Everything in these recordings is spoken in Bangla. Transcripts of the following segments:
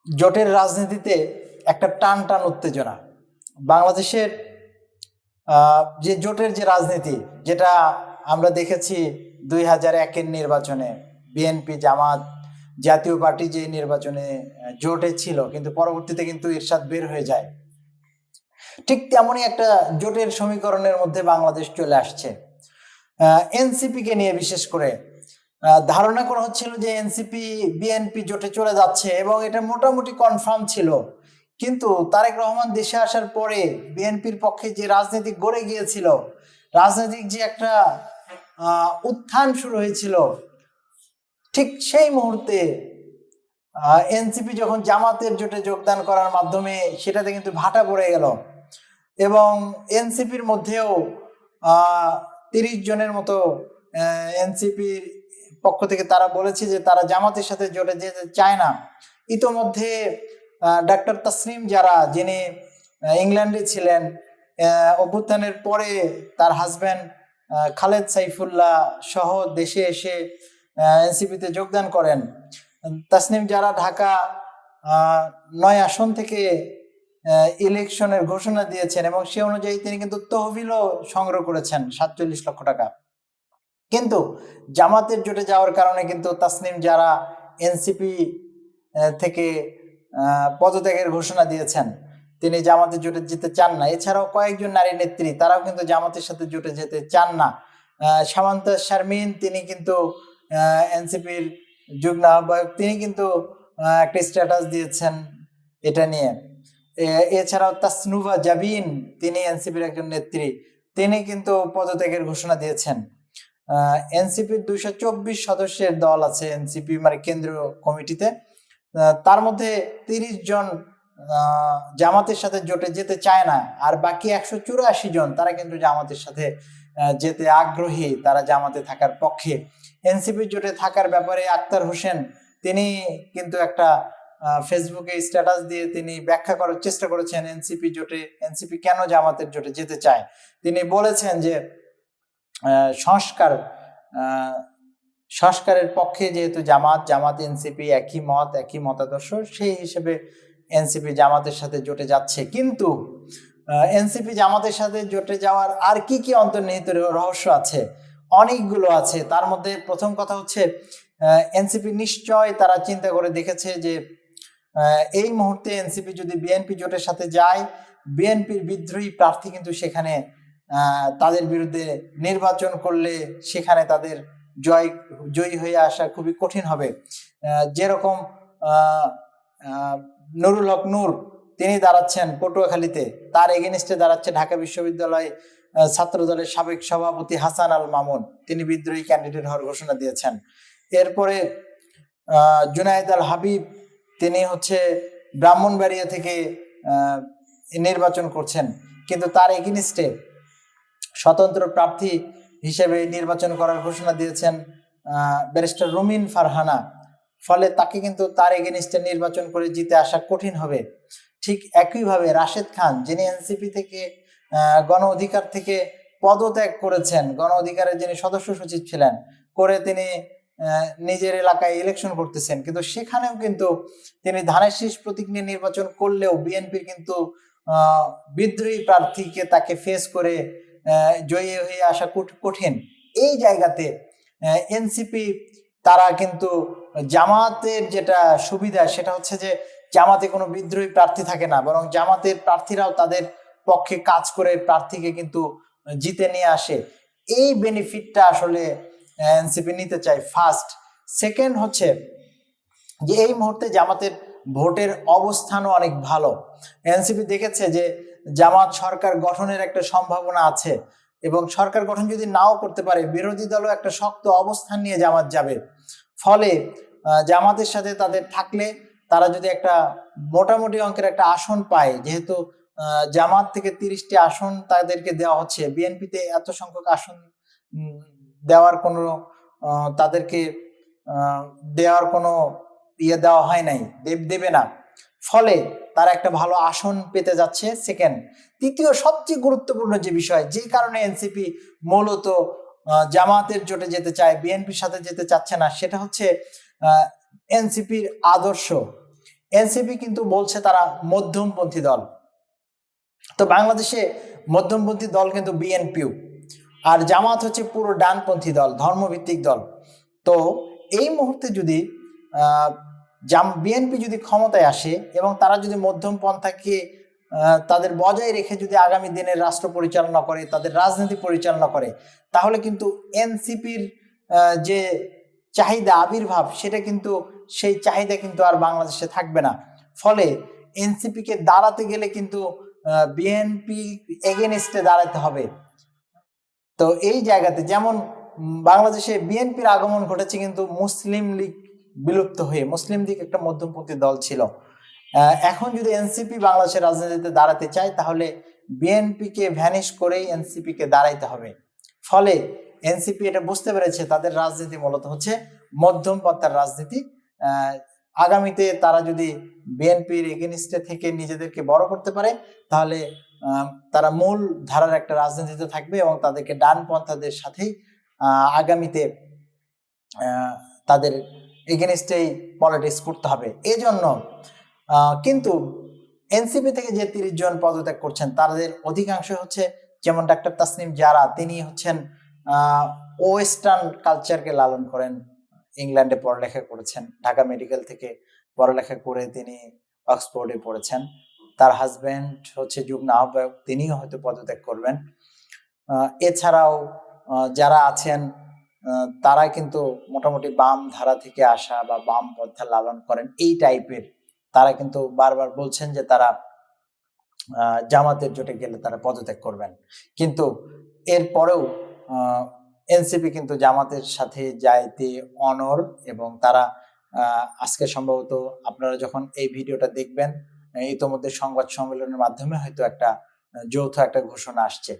জোটের রাজনীতিতে একটা টান টান উত্তেজনা বাংলাদেশের যে জোটের যে রাজনীতি, যেটা আমরা দেখেছি 2001-এর নির্বাচনে বিএনপি জামাত জাতীয় পার্টি যে নির্বাচনে জোটে ছিল, কিন্তু পরবর্তীতে কিন্তু এরশাদ বের হয়ে যায়। ঠিক তেমনই একটা জোটের সমীকরণের মধ্যে বাংলাদেশ চলে আসছে। এনসিপি কে নিয়ে বিশেষ করে ধারণা করা হচ্ছিল যে এনসিপি বিএনপি জোটে চলে যাচ্ছে এবং এটা মোটামুটি কনফার্ম ছিল। কিন্তু তারেক রহমান দেশে আসার পরে বিএনপির পক্ষে যে রাজনীতি গড়ে গিয়েছিল, রাজনৈতিক যে একটা উত্থান শুরু হয়েছিল, ঠিক সেই মুহূর্তে এনসিপি যখন জামাতের জোটে যোগদান করার মাধ্যমে সেটাতে কিন্তু ভাটা পড়ে গেল এবং এনসিপির মধ্যেও 30 জনের মতো এনসিপির পক্ষ থেকে তারা বলেছে যে তারা জামাতের সাথে জোটে যেতে চায় না। ইতোমধ্যে ডাক্তার তাসনিম যারা, যিনি ইংল্যান্ডে ছিলেন, অভ্যুত্থানের পরে তার হাজব্যান্ড খালেদ সাইফুল্লাহ সহ দেশে এসে এনসিপিতে যোগদান করেন। তাসনিম যারা ঢাকা 9 আসন থেকে ইলেকশনের ঘোষণা দিয়েছেন এবং সে অনুযায়ী তিনি কিন্তু তহবিলও সংগ্রহ করেছেন 47 লক্ষ টাকা। কিন্তু জামাতের জোটে যাওয়ার কারণে কিন্তু তাসনিম যারা এনসিপি থেকে পদত্যাগের ঘোষণা দিয়েছেন, তিনি জামাতের জোটে যেতে চান না। এছাড়াও কয়েকজন নারী নেত্রী তারাও কিন্তু জামাতের সাথে জোটে যেতে চান না। সামান্তা শারমিন, তিনি কিন্তু এনসিপির যুগ্ম আহ্বায়ক, তিনি কিন্তু একটা স্ট্যাটাস দিয়েছেন এটা নিয়ে। এছাড়াও তাসনুভা জাবিন, তিনি এনসিপির একজন নেত্রী, তিনি কিন্তু পদত্যাগের ঘোষণা দিয়েছেন। এনসিপির 224 সদস্যের দল আছে এনসিপি মানে কেন্দ্রীয় কমিটিতে, তার মধ্যে 30 জন জামাতের সাথে জোটে যেতে চায় না, আর বাকি 184 জন তারা কিন্তু জামাতের সাথে যেতে আগ্রহী, তারা জামাতে থাকার পক্ষে। এনসিপি জোটে থাকার ব্যাপারে আক্তার হোসেন, তিনি কিন্তু একটা ফেসবুকে স্ট্যাটাস দিয়ে তিনি ব্যাখ্যা করার চেষ্টা করেছেন এনসিপি কেন জামাতের জোটে যেতে চায়। তিনি বলেছেন যে সংস্কারের পক্ষে যেহেতু জামাত এনসিপি একই মত, একই মতাদর্শ, সেই হিসেবে এনসিপি জামাতের সাথে জোটে যাচ্ছে। কিন্তু এনসিপি জামাতের সাথে জোটে যাওয়ার আর কি কি অন্তর্নিহিত রহস্য আছে? অনেকগুলো আছে। তার মধ্যে প্রথম কথা হচ্ছে, এনসিপি নিশ্চয় তারা চিন্তা করে দেখেছে যে এই মুহূর্তে এনসিপি যদি বিএনপি জোটের সাথে যায়, বিএনপির বিদ্রোহী প্রার্থী কিন্তু সেখানে তাদের বিরুদ্ধে নির্বাচন করলে সেখানে তাদের জয়ী হয়ে আসা খুবই কঠিন হবে। যেরকম নুরুল হক নূর, তিনি দাঁড়াচ্ছেন পটুয়াখালীতে, তার এগেনিস্টে দাঁড়াচ্ছে ঢাকা বিশ্ববিদ্যালয় ছাত্র দলের সাবেক সভাপতি হাসান আল মামুন, তিনি বিদ্রোহী ক্যান্ডিডেট হওয়ার ঘোষণা দিয়েছেন। এরপরে জুনায়েদ আল হাবিব, তিনি হচ্ছে ব্রাহ্মণবাড়িয়া থেকে নির্বাচন করছেন, কিন্তু তার এগেনিস্টে স্বতন্ত্র প্রার্থী হিসেবে নির্বাচন করার ঘোষণা দিয়েছেন ব্যারিস্টার রুমিন ফারহানা। ফলে তাকে কিন্তু তার এগেনিস্টে নির্বাচন করে জিতে আসা কঠিন হবে। ঠিক একইভাবে রাশেদ খান, যিনি এনসিপি থেকে গণ অধিকার থেকে পদত্যাগ করেছেন, গণ অধিকারের যিনি সদস্য সচিব ছিলেন, করে তিনি নিজের এলাকায় ইলেকশন করতেছেন, কিন্তু সেখানেও কিন্তু তিনি ধানের শীষ প্রতীক নিয়ে নির্বাচন করলেও বিএনপির কিন্তু বিদ্রোহী প্রার্থীকে তাকে ফেস করে জয়ী হয়ে আসা কঠিন। এই জায়গাতে এনসিপি তারা কিন্তু জামাতের যেটা সুবিধা সেটা হচ্ছে যে জামাতে কোনো বিদ্রোহী প্রার্থী থাকে না, বরং জামাতের প্রার্থীরাও তাদের পক্ষে কাজ করে প্রার্থীকে কিন্তু জিতে নিয়ে আসে। এই বেনিফিটটা আসলে এনসিপি নিতে চায় ফার্স্ট। সেকেন্ড হচ্ছে যে এই মুহূর্তে জামাতের ভোটের অবস্থানও অনেক ভালো। এনসিপি দেখেছে যে জামাত সরকার গঠনের একটা সম্ভাবনা আছে এবং সরকার গঠন যদি নাও করতে পারে, বিরোধী দলও একটা শক্ত অবস্থান নিয়ে জামাত যাবে। ফলে জামাতের সাথে তাদের থাকলে তারা যদি একটা মোটামুটি অঙ্কের একটা আসন পায়, যেহেতু জামাত থেকে 30টি আসন তাদেরকে দেওয়া হচ্ছে, বিএনপিতে এত সংখ্যক আসন দেওয়ার কোনো তাদেরকে দেওয়ার কোনো দেওয়া হয় নাই, দেবে না। ফলে তারা একটা ভালো আসন পেতে যাচ্ছে। সেকেন্ড, তৃতীয় সবচেয়ে গুরুত্বপূর্ণ যে বিষয়, যে কারণে এনসিপি মূলত জামাতের জোটে যেতে চায়, বিএনপির সাথে যেতে চাচ্ছে না, সেটা হচ্ছে এনসিপির আদর্শ। এনসিপি কিন্তু বলছে তারা মধ্যমপন্থী দল। তো বাংলাদেশে মধ্যমপন্থী দল কিন্তু বিএনপিও, আর জামাত হচ্ছে পুরো ডানপন্থী দল, ধর্মভিত্তিক দল। তো এই মুহূর্তে যদি বিএনপি যদি ক্ষমতায় আসে এবং তারা যদি মধ্যম পন্থাকে তাদের বজায় রেখে যদি আগামী দিনের রাষ্ট্র পরিচালনা করে, তাদের রাজনীতি পরিচালনা করে, তাহলে কিন্তু এনসিপির যে চাহিদা আবির্ভাব, সেটা কিন্তু সেই চাহিদা কিন্তু আর বাংলাদেশে থাকবে না। ফলে এনসিপি কে দাঁড়াতে গেলে কিন্তু বিএনপি এগেনস্টে দাঁড়াতে হবে। তো এই জায়গাতে যেমন বাংলাদেশে বিএনপির আগমন ঘটেছে কিন্তু মুসলিম লীগ বিলুপ্ত হয়ে, মুসলিম লীগ একটা মধ্যমপন্থী দল ছিল। এখন যদি এনসিপি বাংলাদেশের রাজনীতিতে দাঁড়াতে চায়, তাহলে বিএনপি কে ভ্যানিশ করেই এনসিপি কে দাঁড়াইতে হবে। ফলে এনসিপি এটা বুঝতে পেরেছে তাদের রাজনীতি মূলত হচ্ছে মধ্যম পন্থার রাজনীতি। আগামীতে তারা যদি বিএনপির এগেনিস্টে থেকে নিজেদেরকে বড় করতে পারে, তাহলে তারা মূল ধারার একটা রাজনীতিতে থাকবে এবং তাদেরকে ডানপন্থাদের সাথেই আগামীতে তাদের এগেনিস্টেই পলিটিক্স করতে হবে। এই জন্য কিন্তু এনসিপি থেকে যে 30 জন পদত্যাগ করছেন, তাদের অধিকাংশ হচ্ছে, যেমন ডাক্তার তাসনিম জারা, তিনি হচ্ছেন ওয়েস্টার্ন কালচারকে লালন করেন, ইংল্যান্ডে পড়ালেখা করেছেন, ঢাকা মেডিকেল থেকে পড়ালেখা করে তিনি অক্সফোর্ডে পড়েছেন। তার হাজবেন্ড হচ্ছে যুগ্ম আহ্বায়ক, তিনিও হয়তো পদত্যাগ করবেন। এছাড়াও যারা আছেন তারা কিন্তু মোটামুটি বাম ধারা থেকে আসা বা বাম পন্থা লালন করেন, এই টাইপের। তারা কিন্তু বারবার বলছেন যে তারা জামাতের জোটে গেলে তারা পদত্যাগ করবেন। কিন্তু এরপরেও এনসিপি কিন্তু জামাতের সাথে যাইতে অনড়, এবং তারা আজকে সম্ভবত আপনারা যখন এই ভিডিওটা দেখবেন, ইতোমধ্যে সংবাদ সম্মেলনের মাধ্যমে হয়তো একটা যৌথ একটা ঘোষণা আসছে।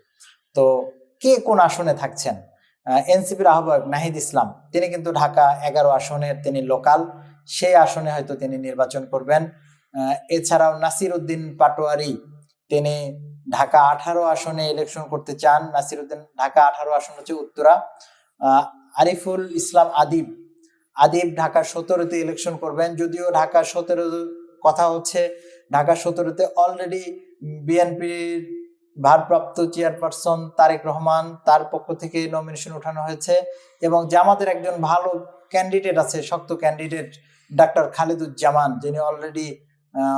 তো কে কোন আসনে থাকছেন? এনসিপির আহ্বায়ক নাহিদ ইসলাম, তিনি কিন্তু ঢাকা 11 আসনের তিনি লোকাল, সেই আসনে হয়তো তিনি নির্বাচন করবেন। এছাড়াও নাসির উদ্দিন পাটোয়ারি, তিনি ঢাকা 18 আসনে ইলেকশন করতে চান। নাসির উদ্দিন ঢাকা 18 আসন হচ্ছে উত্তরা। আরিফুল ইসলাম আদিব ঢাকা 17তে ইলেকশন করবেন। যদিও ঢাকা 17 কথা হচ্ছে, ঢাকা 17তে অলরেডি বিএনপির ভারপ্রাপ্ত চেয়ারপারসন তারেক রহমান, তার পক্ষ থেকে নমিনেশন উঠানো হয়েছে, এবং জামাতের একজন ভালো ক্যান্ডিডেট আছে, শক্ত ক্যান্ডিডেট ডাক্তার খালিদুজ্জামান, যিনি অলরেডি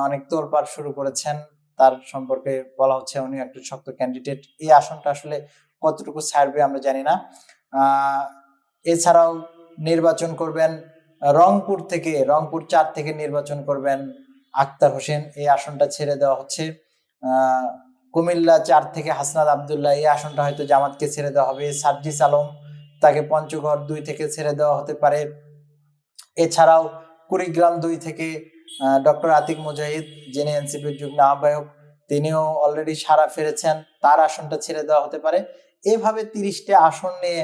অনেক তোলপাড় শুরু করেছেন। তার সম্পর্কে বলা হচ্ছে উনি একটা শক্ত ক্যান্ডিডেট। এই আসনটা আসলে কতটুকু ছাড়বে আমরা জানি না। এছাড়াও নির্বাচন করবেন রংপুর 4 থেকে নির্বাচন করবেন আক্তার হোসেন, এই আসনটা ছেড়ে দেওয়া হচ্ছে। কুমিল্লা 4 থেকে হাসনাত আবদুল্লাহ, এই আসনটা হয়তো জামাতকে ছেড়ে দেওয়া হবে। সার্জিস আলম, তাকে পঞ্চগড় 2 থেকে ছেড়ে দেওয়া হতে পারে। এছাড়াও কুড়িগ্রাম 2 থেকে ডক্টর আতিক মুজাহিদ, যিনি এনসিপির যুগ্ম আহ্বায়ক, তিনিও অলরেডি সাড়া ফিরেছেন, তার আসনটা ছেড়ে দেওয়া হতে পারে। এইভাবে 30টা আসন নিয়ে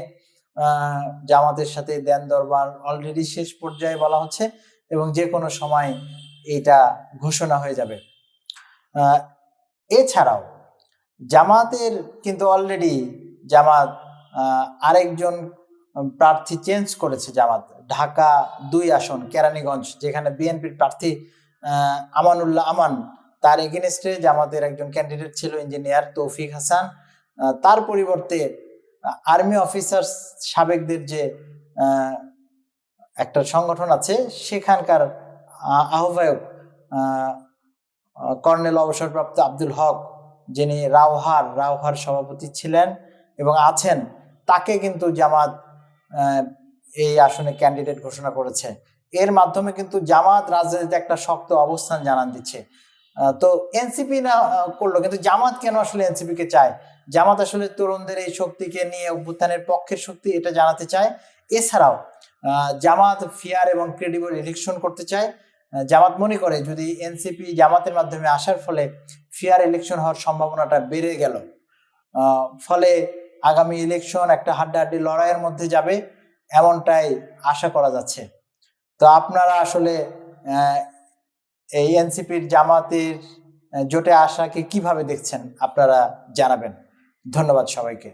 জামাতের সাথে দেন দরবার অলরেডি শেষ পর্যায়ে বলা হচ্ছে, এবং যে কোনো সময় এটা ঘোষণা হয়ে যাবে। এছাড়াও জামাতের কিন্তু অলরেডি জামাত আরেকজন প্রার্থী চেঞ্জ করেছে। জামাত ঢাকা 2 আসন কেরানীগঞ্জ, যেখানে বিএনপির প্রার্থী আমানুল্লাহ আমান, তার এগেনস্টে জামাতের একজন ক্যান্ডিডেট ছিল ইঞ্জিনিয়ার তৌফিক হাসান। তার পরিবর্তে আর্মি অফিসার্স সাবেকদের যে একটা সংগঠন আছে, সেখানকার আহ্বায়ক কর্নেল অবসরপ্রাপ্ত আব্দুল হক, যিনি রাওহার সভাপতি ছিলেন এবং আছেন, তাকে কিন্তু জামাত এই আসনে ক্যান্ডিডেট ঘোষণা করেছে। এর মাধ্যমে কিন্তু জামাত রাজনীতিতে একটা শক্ত অবস্থান জানান দিচ্ছে। তো এনসিপি না করলো, কিন্তু জামাত কেন আসলে এনসিপি কে চায়? জামাত আসলে তরুণদের এই শক্তিকে নিয়ে অভ্যুত্থানের পক্ষের শক্তি, এটা জানাতে চায়। এছাড়াও জামাত ফেয়ার এবং ক্রেডিবল ইলেকশন করতে চায়। জামাত মনে করে যদি এনসিপি জামাতের মাধ্যমে আসার ফলে ফেয়ার ইলেকশন হওয়ার সম্ভাবনাটা বেড়ে গেল, ফলে আগামী ইলেকশন একটা হাড্ডাহাড্ডি লড়াইয়ের মধ্যে যাবে, এমনটাই আশা করা যাচ্ছে। তো আপনারা আসলে এই এনসিপির জামাতের জোটে আসাকে কিভাবে দেখছেন আপনারা জানাবেন। ধন্যবাদ সবাইকে।